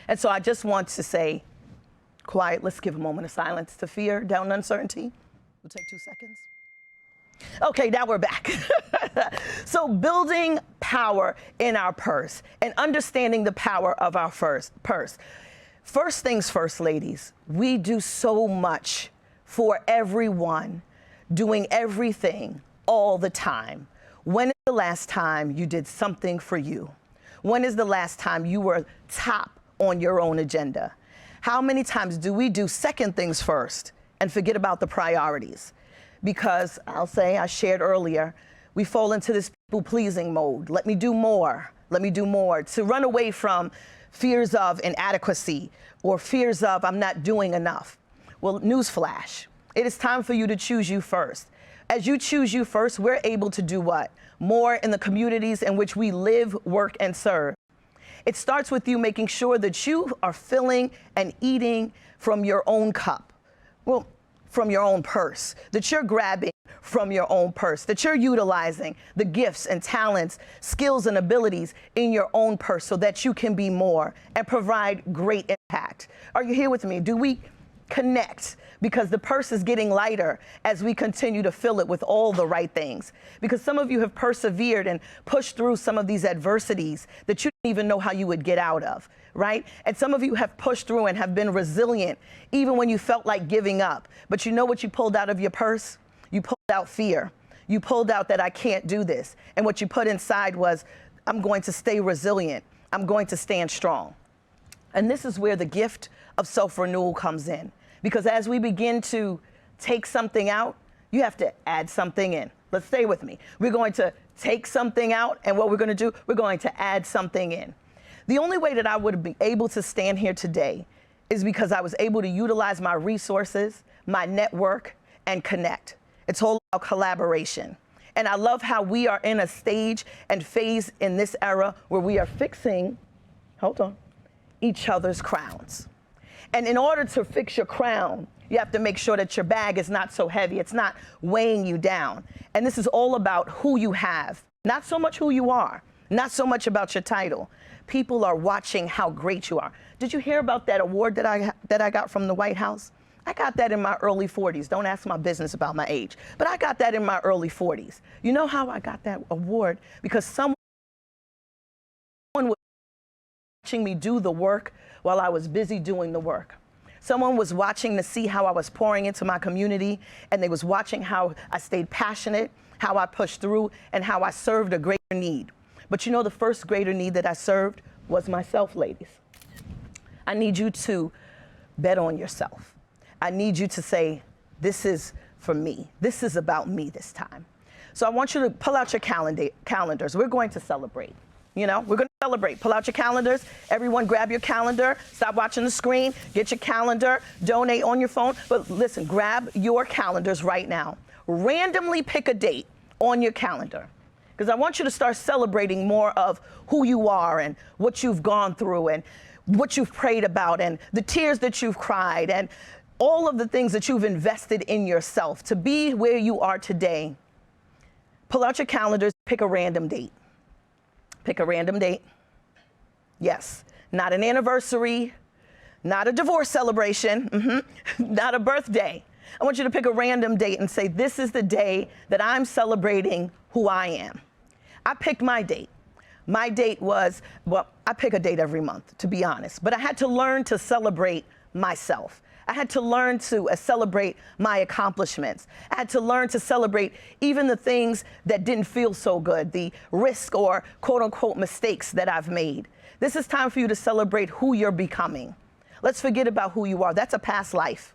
And so I just want to say, quiet, let's give a moment of silence to fear, doubt, and uncertainty. We'll take 2 seconds. Okay, now we're back. So building power in our purse and understanding the power of our purse. First things first, ladies, we do so much for everyone, doing everything all the time. When is the last time you did something for you? When is the last time you were top on your own agenda? How many times do we do second things first and forget about the priorities? Because I'll say, I shared earlier, we fall into this people-pleasing mode. Let me do more. Let me do more. To run away from fears of inadequacy or fears of I'm not doing enough. Well, newsflash, it is time for you to choose you first. As you choose you first, we're able to do what? More in the communities in which we live, work, and serve. It starts with you making sure that you are filling and eating from your own cup. Well, from your own purse, that you're grabbing from your own purse, that you're utilizing the gifts and talents, skills and abilities in your own purse so that you can be more and provide great impact. Are you here with me? Do we connect? Because the purse is getting lighter as we continue to fill it with all the right things. Because some of you have persevered and pushed through some of these adversities that you didn't even know how you would get out of, right? And some of you have pushed through and have been resilient even when you felt like giving up. But you know what you pulled out of your purse? You pulled out fear. You pulled out that I can't do this. And what you put inside was, I'm going to stay resilient. I'm going to stand strong. And this is where the gift of self-renewal comes in. Because as we begin to take something out, you have to add something in. Let's stay with me. We're going to take something out, and what we're going to do, we're going to add something in. The only way that I would be able to stand here today is because I was able to utilize my resources, my network, and connect. It's all about collaboration. And I love how we are in a stage and phase in this era where we are fixing, hold on, each other's crowns. And in order to fix your crown, you have to make sure that your bag is not so heavy. It's not weighing you down. And this is all about who you have, not so much who you are, not so much about your title. People are watching how great you are. Did you hear about that award that I got from the White House? I got that in my early 40s. Don't ask my business about my age. But I got that in my early 40s. You know how I got that award? Because someone was watching me do the work while I was busy doing the work. Someone was watching to see how I was pouring into my community, and they was watching how I stayed passionate, how I pushed through, and how I served a greater need. But you know, the first greater need that I served was myself, ladies. I need you to bet on yourself. I need you to say, this is for me. This is about me this time. So I want you to pull out your calendars. We're going to celebrate. You know, we're going to celebrate. Pull out your calendars. Everyone grab your calendar. Stop watching the screen. Get your calendar. Donate on your phone. But listen, grab your calendars right now. Randomly pick a date on your calendar. Because I want you to start celebrating more of who you are and what you've gone through and what you've prayed about and the tears that you've cried and all of the things that you've invested in yourself to be where you are today. Pull out your calendars. Pick a random date. Pick a random date. Yes, not an anniversary, not a divorce celebration, not a birthday. I want you to pick a random date and say, this is the day that I'm celebrating who I am. I picked my date. My date was, well, I pick a date every month, to be honest, but I had to learn to celebrate myself. I had to learn to celebrate my accomplishments. I had to learn to celebrate even the things that didn't feel so good, the risk or quote unquote mistakes that I've made. This is time for you to celebrate who you're becoming. Let's forget about who you are. That's a past life.